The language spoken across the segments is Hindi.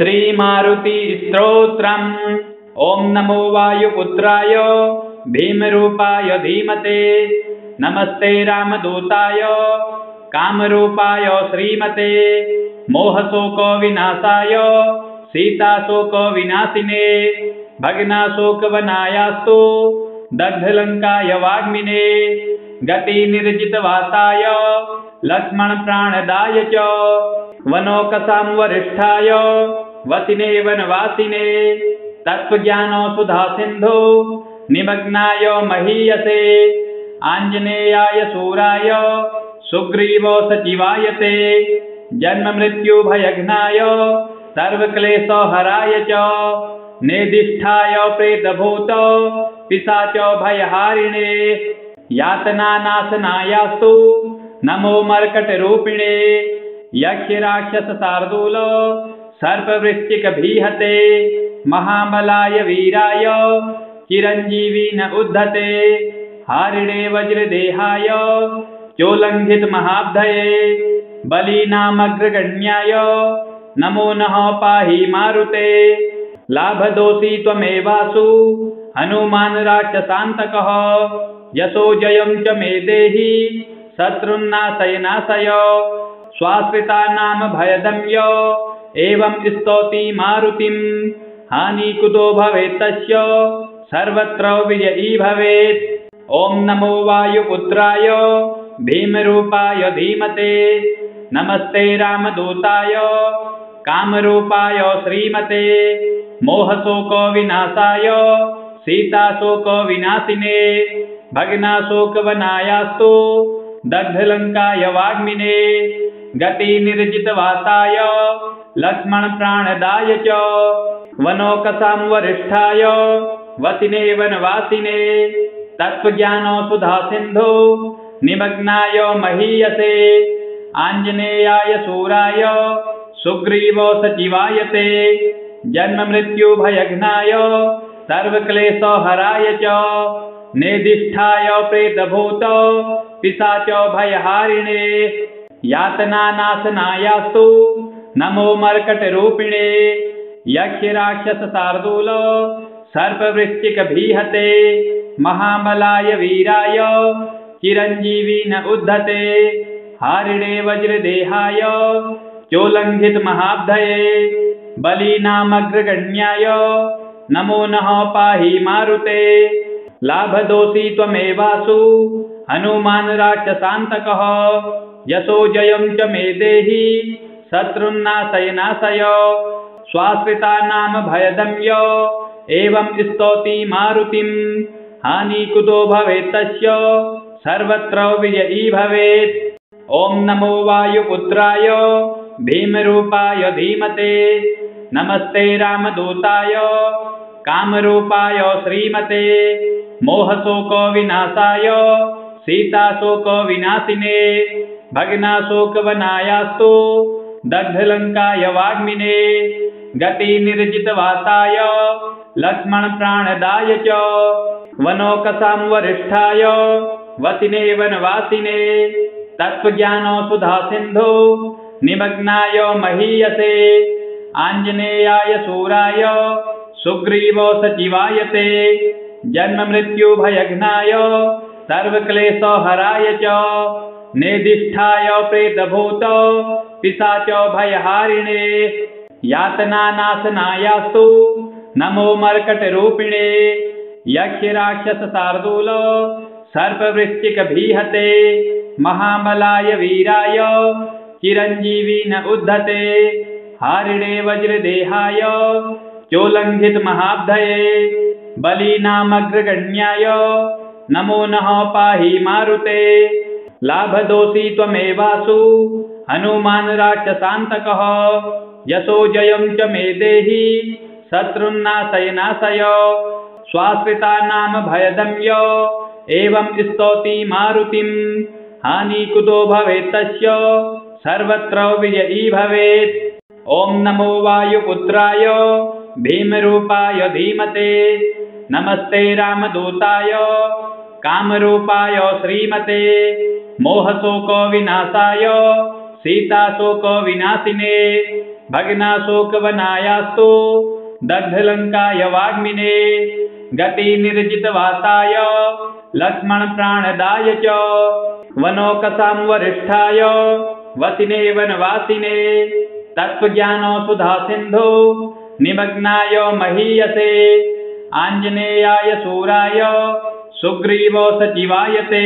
श्रीमारुति स्तोत्रम्। ओं नमो वायुपुत्राय भीमरूपाय धीमते नमस्ते रामदूताय कामरूपाय श्रीमते मोहशोको विनाशाय सीताशोको विनाशिने भग्नाशोकवनायास्तु दग्धलंकाय वाग्मिने गति निर्जितवासाय लक्ष्मण प्राणदाय च वनोकसां वरिष्ठाय वसिने वनवासिने तत्त्वज्ञानो सुधा सिन्धु निमग्नाय महीयसे आञ्जनेयाय शूराय सुग्रीवो सचिवायते जन्म मृत्यु भयघ्नाय सर्वक्लेशहराय च निर्दिष्ठाय प्रेतभूत पिशाच भयहारिणे यातनानाशनायास्तु नमो मर्कटरूपिणे यक्षराक्षसशार्दूल सर्पवृश्चिकभीहते महाबलाय वीराय चिरञ्जीवी न उद्धते हारिणे वज्रदेहाय चोल्लङ्घितमहाब्धये बलीनामग्रगण्याय नमो नः पाहि मारुते लाभदोषी त्वमेवासु हनुमान् राक्षसान्तकः यशो जयं च मे देहि शत्रुन्नाशय नाशय स्वाश्रितानां भयदम्य एवं स्तौति मारुतिं हानिकुतो भवेत् तस्य सर्वत्र विजयी भवेत्। ओं नमो वायुपुत्राय भीमरूपाय धीमते नमस्ते रामदूताय कामरूपाय श्रीमते मोहशोको विनाशाय सीताशोको विनाशिने भग्नाशोकवनायास्तु दग्धलंकाय वाग्मिने गति निर्जितवासाय लक्ष्मण प्राणदाय च वनोकसां वरिष्ठाय वसिने वनवासिने तत्त्वज्ञानो सुधा सिन्धु निमग्नाय महीयसे आञ्जनेयाय शूराय सुग्रीवो सचिवायते जन्म मृत्यु भयघ्नाय सर्वक्लेशहराय च निर्दिष्ठाय प्रेतभूत पिशाच भयहारिणे यातनानाशनायास्तु नमो मर्कटरूपिणे यक्षराक्षसशार्दूल सर्पवृश्चिकभीहते महाबलाय वीराय चिरञ्जीवी न उद्धते हारिणे वज्रदेहाय चोल्लङ्घितमहाब्धये बलीनामग्रगण्याय नमो नः पाहि मारुते लाभदोषी त्वमेवासु हनुमान् राक्षसान्तकः यशो जयं च मे देहि शत्रुन्नाशय नाशय स्वाश्रितानां भयदम्य एवं स्तौति मारुतिं हानिकुतो भवेत् तस्य सर्वत्र विजयी भवेत्। ओं नमो वायुपुत्राय भीमरूपाय धीमते नमस्ते रामदूताय कामरूपाय श्रीमते मोहशोको विनाशाय सीताशोको विनाशिने भग्नाशोकवनायास्तु दग्धलंकाय वाग्मिने गति निर्जितवासाय लक्ष्मण प्राणदाय च वनोकसां वरिष्ठाय वसिने वनवासिने तत्त्वज्ञानो सुधा सिन्धु निमग्नाय महीयसे आञ्जनेयाय शूराय सुग्रीवो सचिवायते जन्म मृत्यु भयघ्नाय सर्वक्लेशहराय च निर्दिष्ठाय प्रेतभूत पिशाच भयहारिणे यातनानाशनायास्तु नमो मर्कटरूपिणे यक्षराक्षसशार्दूल सर्पवृश्चिकभीहते महाबलाय वीराय चिरञ्जीवी न उद्धते हारिणे वज्रदेहाय चोल्लङ्घितमहाब्धये बलीनामग्रगण्याय नमो नः पाहि मारुते लाभदोषी त्वमेवासु हनुमान् राक्षसान्तकः यशो जयं च मे देहि शत्रुन्नाशय नाशय स्वाश्रितानां भयदम्य एवं स्तौति मारुतिं हानिकुतो भवेत् तस्य सर्वत्र विजयी भवेत्। ओं नमो वायुपुत्राय भीमरूपाय धीमते नमस्ते रामदूताय कामरूपाय श्रीमते मोहशोको विनाशाय सीताशोको विनाशिने भग्नाशोकवनायास्तु दग्धलङ्काय वाग्मिने गतिनिर्जितवासाय लक्ष्मणप्राणदाय च वनौकसां वरिष्ठाय वसिने वनवासिने तत्त्वज्ञानो सुधासिन्धो निमग्नाय महीयसे आञ्जनेयाय शूराय सुग्रीवो सचिवाय ते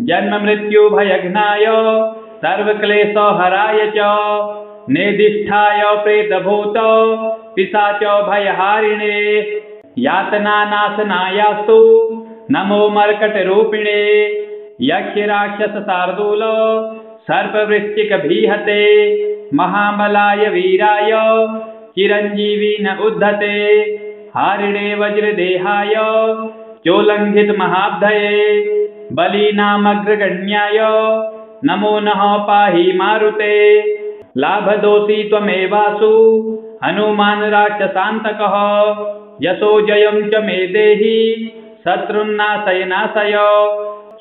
जन्ममृत्युभयघ्नाय सर्वक्लेशहराय च निर्दिष्ठाय प्रेतभूत पिशाच भयहारिणे यातनानाशनायास्तु नमो मर्कटरूपिणे यक्षराक्षसशार्दूल सर्पवृश्चिकभीहते महाबलाय वीराय चिरञ्जीवी न उद्धते हारिणे वज्रदेहाय चोल्लङ्घितमहाब्धये बलीनामग्रगण्याय नमो नः पाहि मारुते लाभदोषी त्वमेवासु हनुमान् राक्षसान्तकः यशो जयं च मे देहि शत्रुन्नाशय नाशय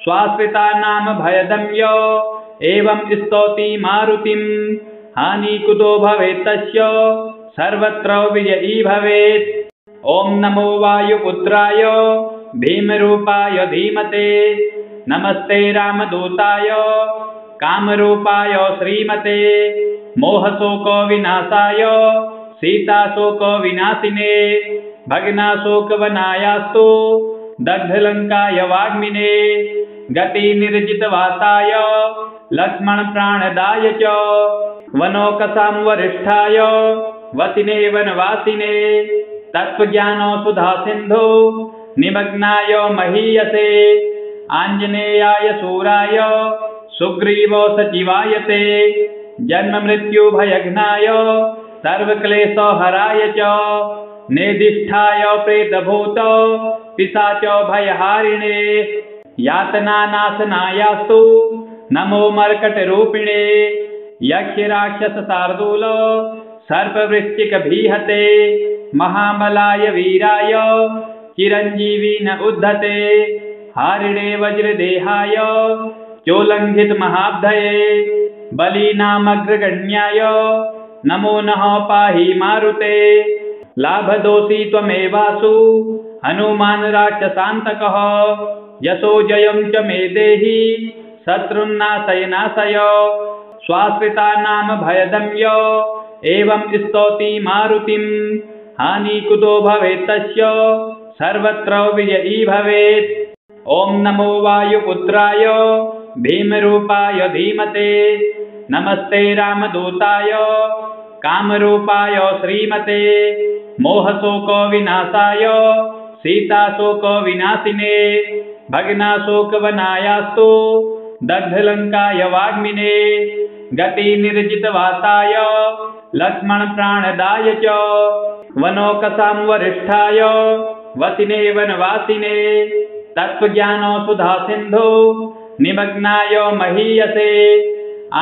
स्वाश्रितानां भयदम्य एवं स्तौति मारुतिं हानिकुतो भवेत् तस्य सर्वत्र विजयी भवेत्। ॐ नमो वायुपुत्राय भीमरूपाय धीमते नमस्ते रामदूताय कामरूपाय श्रीमते मोहशोकविनाशाय सीताशोकविनाशिने भग्नाशोकवनायास्तु दग्धलङ्काय वाग्मिने गतिनिर्जितवासाय लक्ष्मणप्राणदाय च वनौकसां वरिष्ठाय वसिने वनवासिने तत्त्वज्ञानो सुधासिन्धो निमग्नाय महीयसे आञ्जनेयाय शूराय सुग्रीवो सचिवाय ते जन्ममृत्युभयघ्नाय सर्वक्लेशहराय च निर्दिष्ठाय प्रेतभूत पिशाच भयहारिणे यातनानाशनायास्तु नमो मर्कटरूपिणे यक्षराक्षसशार्दूल सर्पवृश्चिकभीहते महाबलाय वीराय चिरञ्जीवी न उद्धते हारिणे वज्रदेहाय चोल्लङ्घितमहाब्धये बलीनामग्रगण्याय नमो नः पाहि मारुते लाभदोषी त्वमेवासु हनुमान् राक्षसान्तकः यशो जयं च मे देहि शत्रुन्नाशय नाशय स्वाश्रितानां भयदम्य एवं स्तौति मारुतिं हानिकुतो भवेत् तस्य सर्वत्र विजयी भवेत्। ॐ नमो वायुपुत्राय भीमरूपाय धीमते नमस्ते रामदूताय कामरूपाय श्रीमते मोहशोकविनाशाय सीताशोकविनाशिने भग्नाशोकवनायास्तु दग्धलङ्काय वाग्मिने गतिनिर्जितवासाय लक्ष्मणप्राणदाय च वनौकसां वरिष्ठाय वसिने वनवासिने तत्त्वज्ञानो सुधासिन्धो निमग्नाय महीयसे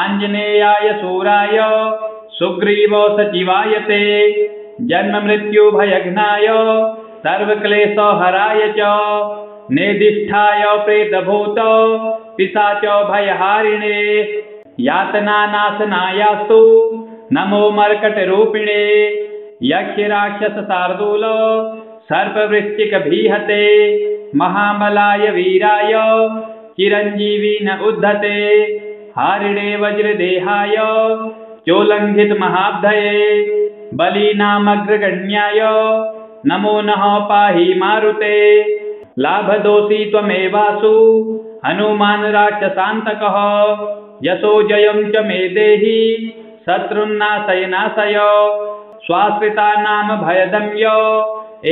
आञ्जनेयाय शूराय सुग्रीवो सचिवाय ते जन्ममृत्युभयघ्नाय सर्वक्लेशहराय च निर्दिष्ठाय प्रेतभूत पिशाच भयहारिणे यातनानाशनायास्तु नमो मर्कटरूपिणे यक्षराक्षसशार्दूल सर्पवृश्चिकभीहते महाबलाय वीराय चिरञ्जीवी न उद्धते हारिणे वज्रदेहाय चोल्लङ्घितमहाब्धये बलीनामग्रगण्याय नमो नः पाहि मारुते लाभदोषी त्वमेवासु हनुमान् राक्षसान्तकः यशो जयं च मे देहि शत्रुन्नाशय नाशय स्वाश्रितानां भयदम्य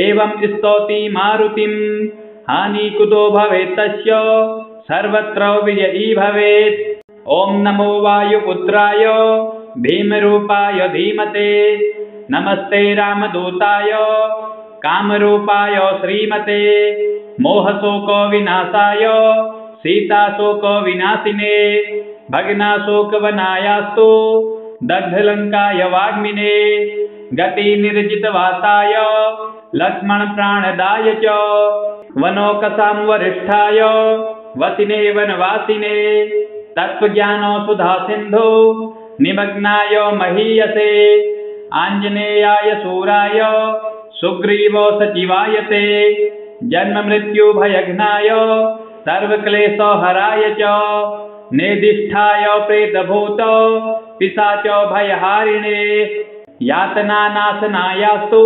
एवं स्तौति मारुतिं हानिकुतो भवेत् तस्य सर्वत्र विजयी भवेत्। ॐ नमो वायुपुत्राय भीमरूपाय धीमते नमस्ते रामदूताय कामरूपाय श्रीमते मोहशोकविनाशाय सीताशोकविनाशिने भग्नाशोकवनायास्तु दग्धलङ्काय वाग्मिने गतिनिर्जितवासाय लक्ष्मणप्राणदाय च वनौकसां वरिष्ठाय वसिने वनवासिने तत्त्वज्ञानो सुधासिन्धो निमग्नाय महीयसे आञ्जनेयाय सूराय सुग्रीवो सचिवाय ते जन्ममृत्युभयघ्नाय सर्वक्लेशहराय च नेदिष्ठाय प्रेतभूत पिशाच भयहारिणे यातनानाशनायास्तु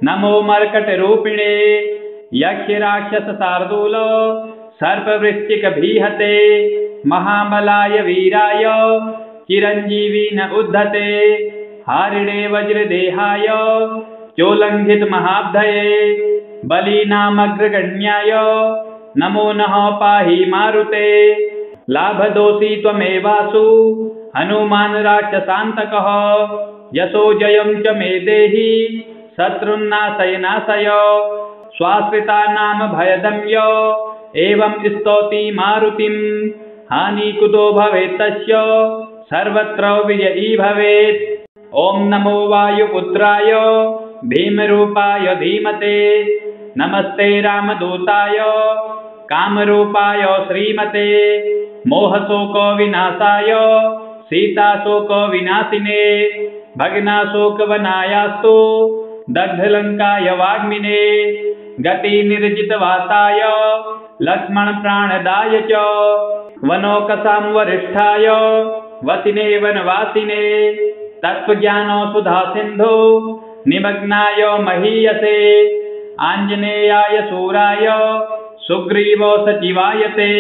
नमो मर्कटरूपिणे यक्षराक्षसशार्दूल सर्पवृश्चिकभीहते महाबलाय वीराय चिरञ्जीवी न उद्धते हारिणे वज्रदेहाय चोल्लङ्घितमहाब्धये बलीनामग्रगण्याय नमो नः पाहि मारुते लाभदोषी त्वमेवासु हनुमान् राक्षसान्तकः यशो जयं च मे देहि शत्रुन्नाशय नाशय स्वाश्रितानां भयदम्य एवं स्तौति मारुतिं हानिकुतो भवेत् तस्य सर्वत्र विजयी भवेत्। ॐ नमो वायुपुत्राय भीमरूपाय धीमते नमस्ते रामदूताय कामरूपाय श्रीमते मोहशोकविनाशाय सीताशोकविनाशिने भग्नाशोकवनायास्तु दग्धलङ्काय वाग्मिने गतिनिर्जितवासाय लक्ष्मणप्राणदाय च वनौकसां वरिष्ठाय वसिने वनवासिने तत्त्वज्ञानसुधासिन्धो निमग्नाय महीयसे आञ्जनेयाय सूराय सुग्रीवो सचिवाय ते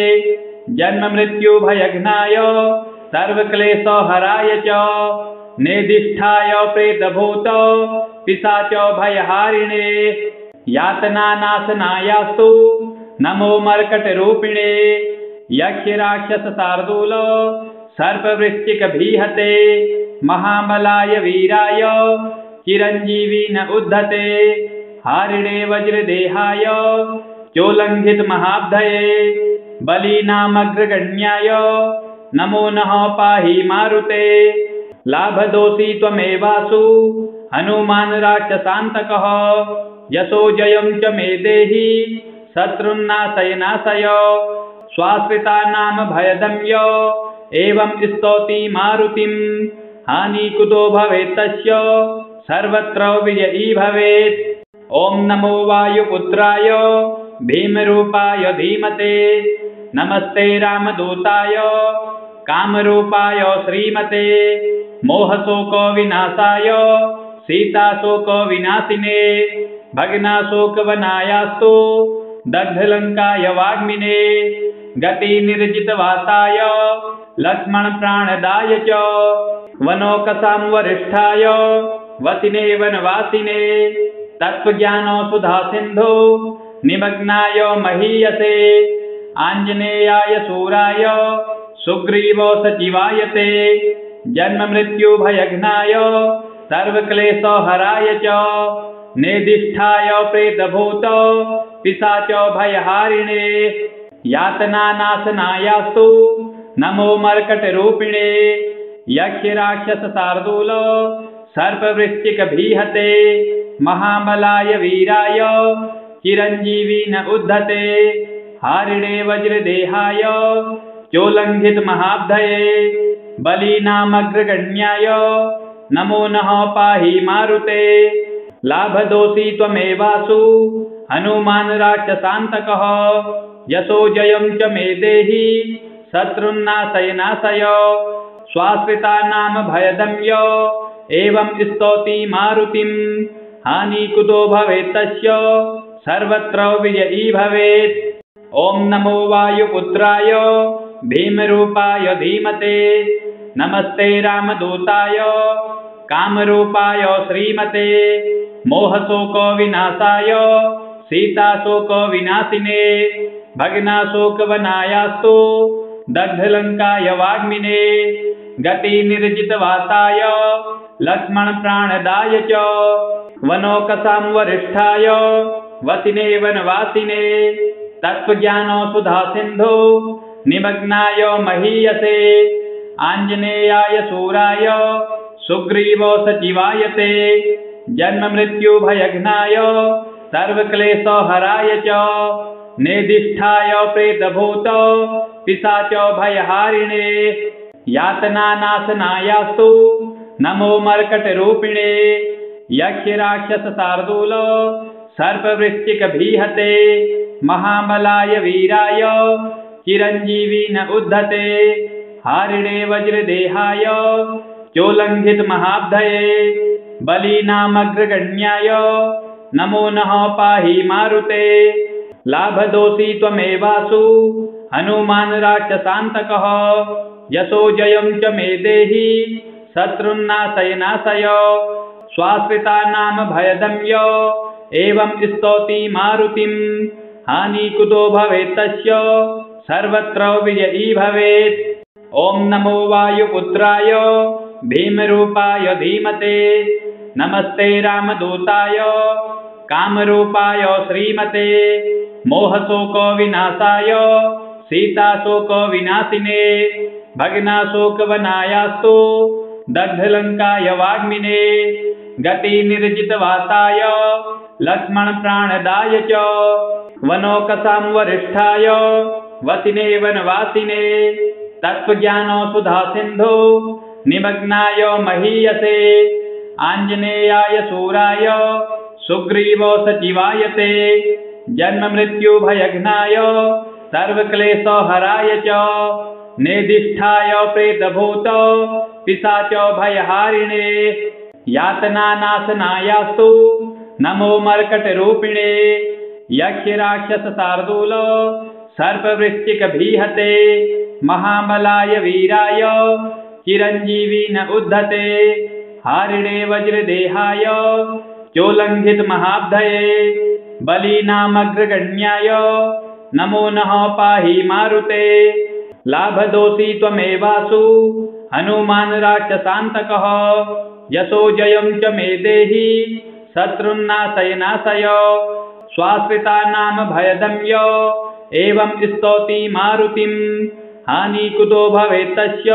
जन्ममृत्युभयघ्नाय सर्वक्लेशहराय च नेदिष्ठाय प्रेतभूत पिशाच भयहारिणे यातनानाशनायास्तु नमो मर्कटरूपिणे यक्षराक्षसशार्दूल सर्पवृश्चिकभीहते महाबलाय वीराय चिरञ्जीवी न उद्धते हारिणे वज्रदेहाय चोल्लङ्घितमहाब्धये बलीनामग्रगण्याय नमो नः पाहि मारुते लाभदोषी त्वमेवासु हनुमान् राक्षसान्तकः यशो जयं च मे देहि शत्रुन्नाशय नाशय स्वाश्रितानां भयदम्य एवं स्तौति मारुतिं हानिकुतो भवेत् तस्य सर्वत्र विजयी भवेत्। ॐ नमो वायुपुत्राय भीमरूपाय धीमते नमस्ते रामदूताय कामरूपाय श्रीमते मोहशोकविनाशाय सीताशोकविनाशिने भग्नाशोकवनायास्तु दग्धलङ्काय वाग्मिने गतिनिर्जितवासाय लक्ष्मणप्राणदाय च वनौकसां वरिष्ठाय वसिने वनवासिने तत्त्वज्ञानसुधासिन्धो निमग्नाय महीयसे आञ्जनेयाय सूराय सुग्रीवो सचिवाय ते जन्ममृत्युभयघ्नाय सर्वक्लेशहराय च नेदिष्ठाय प्रेतभूत पिशाच भयहारिणे यातनानाशनायास्तु नमो मर्कटरूपिणे यक्षराक्षसशार्दूल सर्पवृश्चिकभीहते महाबलाय वीराय चिरञ्जीवी न उद्धते हारिणे वज्रदेहाय चोल्लङ्घितमहाब्धये बलीनामग्रगण्याय नमो नः पाहि मारुते लाभदोषी त्वमेवासु हनुमान् राक्षसान्तकः यशो जयं च मे देहि शत्रुन्नाशय नाशय स्वाश्रितानां भयदम्य एवं स्तौति मारुतिं हानिकुतो भवेत् तस्य सर्वत्र विजयी भवेत्। ॐ नमो वायुपुत्राय भीमरूपाय धीमते नमस्ते रामदूताय कामरूपाय श्रीमते मोहशोकविनाशाय सीताशोकविनाशिने भग्नाशोकवनायास्तु दग्धलङ्काय वाग्मिने गतिनिर्जितवासाय लक्ष्मणप्राणदाय च वनौकसां वरिष्ठाय वसिने वनवासिने तत्त्वज्ञानसुधासिन्धो निमग्नाय महीयसे आञ्जनेयाय सूराय सुग्रीवो सचिवाय ते जन्ममृत्युभयघ्नाय सर्वक्लेशहराय च नेदिष्ठाय प्रेतभूत पिशाच भयहारिणे यातनानाशनायास्तु नमो मर्कटरूपिणे यक्षराक्षसशार्दूल सर्पवृश्चिकभीहते महाबलाय वीराय चिरञ्जीवी न उद्धते हारिणे वज्रदेहाय चोल्लङ्घितमहाब्धये बलीनामग्रगण्याय नमो नः पाहि मारुते लाभदोषी त्वमेवासु हनुमान् राक्षसान्तकः यशो जयं च मे देहि शत्रुन्नाशय नाशय स्वाश्रितानां भयदम्य एवं स्तौति मारुतिं हानिकुतो भवेत् तस्य सर्वत्र विजयी भवेत्। ॐ नमो वायुपुत्राय भीमरूपाय धीमते नमस्ते रामदूताय कामरूपाय श्रीमते मोहशोकविनाशाय सीताशोकविनाशिने भग्नाशोकवनायास्तु दग्धलङ्काय वाग्मिने गतिनिर्जितवासाय लक्ष्मणप्राणदाय च वनौकसां वसिने वनवासिने तत्त्वज्ञानसुधासिन्धो निमग्नाय महीयसे आञ्जनेयाय शूराय सुग्रीवसचिवायते जन्ममृत्युभयघ्नाय सर्वक्लेशहराय च नेदिष्ठाय प्रेतभूत पिशाच भयहारिणे यातनानाशनायास्तु नमो मर्कटरूपिणे यक्षराक्षसशार्दूल सर्पवृश्चिकभीहते महाबलाय वीराय चिरञ्जीवी न उद्धते हारिणे वज्रदेहाय चोल्लङ्घितमहाब्धये बलीनामग्रगण्याय नमो नः पाहि मारुते लाभदोषी त्वमेवासु हनुमान् राक्षसान्तकः यशो जयं च मे देहि शत्रुन्नाशय नाशय स्वाश्रितानां भयदम्य एवं स्तौति मारुतिं हानिकुतो भवेत् तस्य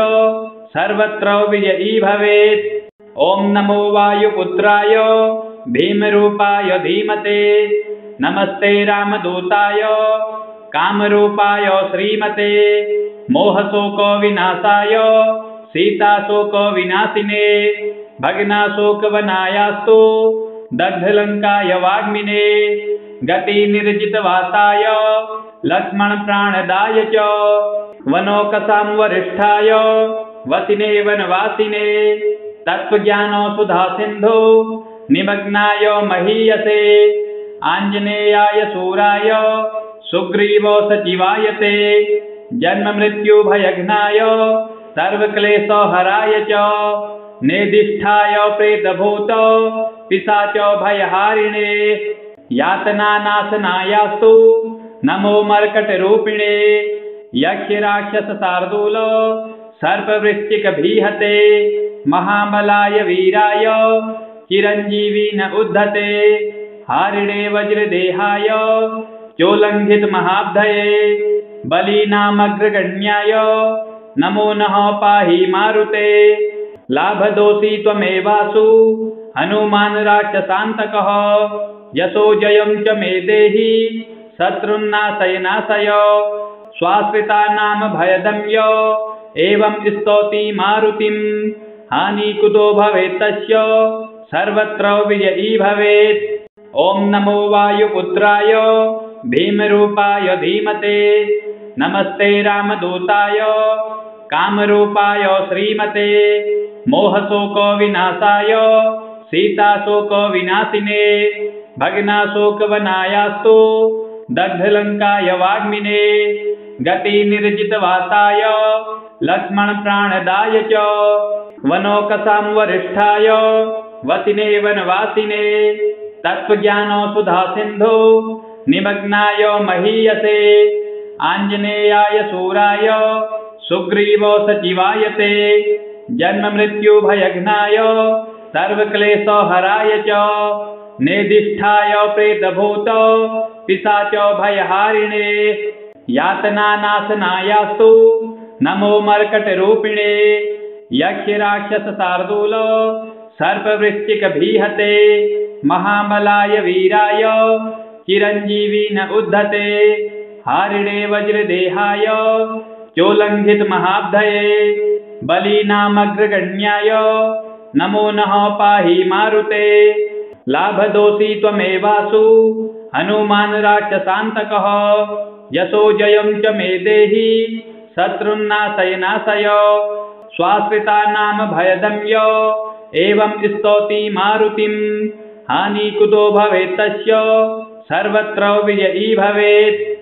सर्वत्र विजयी भवेत्। ॐ नमो वायुपुत्राय भीमरूपाय धीमते नमस्ते रामदूताय कामरूपाय श्रीमते मोहशोकविनाशाय सीताशोकविनाशिने भग्नाशोकवनायास्तु दग्धलङ्काय वाग्मिने गतिनिर्जितवासाय लक्ष्मणप्राणदाय च वनौकसां वसिने वनवासिने तत्त्वज्ञानसुधासिन्धो निमग्नाय महीयसे आञ्जनेयाय शूराय सुग्रीवसचिवायते जन्ममृत्युभयघ्नाय सर्वक्लेशहराय च नेदिष्ठाय प्रेतभूत पिशाच भयहारिणे यातनानाशनायास्तु नमो मर्कटरूपिणे यक्षराक्षसशार्दूल सर्पवृश्चिकभीहते महाबलाय वीराय चिरञ्जीवी न उद्धते हारिणे वज्रदेहाय चोल्लङ्घितमहाब्धये बलीनामग्रगण्याय नमो नः पाहि मारुते लाभदोषी त्वमेवासु हनुमान् राक्षसान्तकः यशो जयं च मे देहि शत्रुन्नाशय नाशय स्वाश्रितानां भयदम्य एवं स्तौति मारुतिं हानिकुतो भवेत् तस्य सर्वत्र विजयी भवेत्। ॐ नमो वायुपुत्राय भीमरूपाय धीमते नमस्ते रामदूताय कामरूपाय श्रीमते मोहशोकविनाशाय सीताशोकविनाशिने भग्नाशोकवनायास्तु दग्धलङ्काय वाग्मिने गतिनिर्जितवासाय लक्ष्मणप्राणदाय च वनौकसां वसिने वनवासिने तत्त्वज्ञानसुधासिन्धो निमग्नाय महीयसे आञ्जनेयाय शूराय सुग्रीवसचिवायते जन्ममृत्युभयघ्नाय सर्वक्लेशहराय च नेदिष्ठाय प्रेतभूत पिशाच भयहारिणे यातनानाशनायास्तु नमो मर्कटरूपिणे यक्षराक्षसशार्दूल सर्पवृश्चिकभीहते महाबलाय वीराय चिरञ्जीवी न उद्धते हारिणे वज्रदेहाय चोल्लङ्घितमहाब्धये बलीनामग्रगण्याय नमो नः पाहि मारुते। लाभदोषी त्वमेवासु हनुमान् राक्षसान्तकः। यशो जयं च मे देहि शत्रुन्नाशय नाशय। स्वाश्रितानां भयदम्य एवं स्तौति मारुतिं। हानिकुतो भवेत् तस्य सर्वत्र विजयी भवेत्।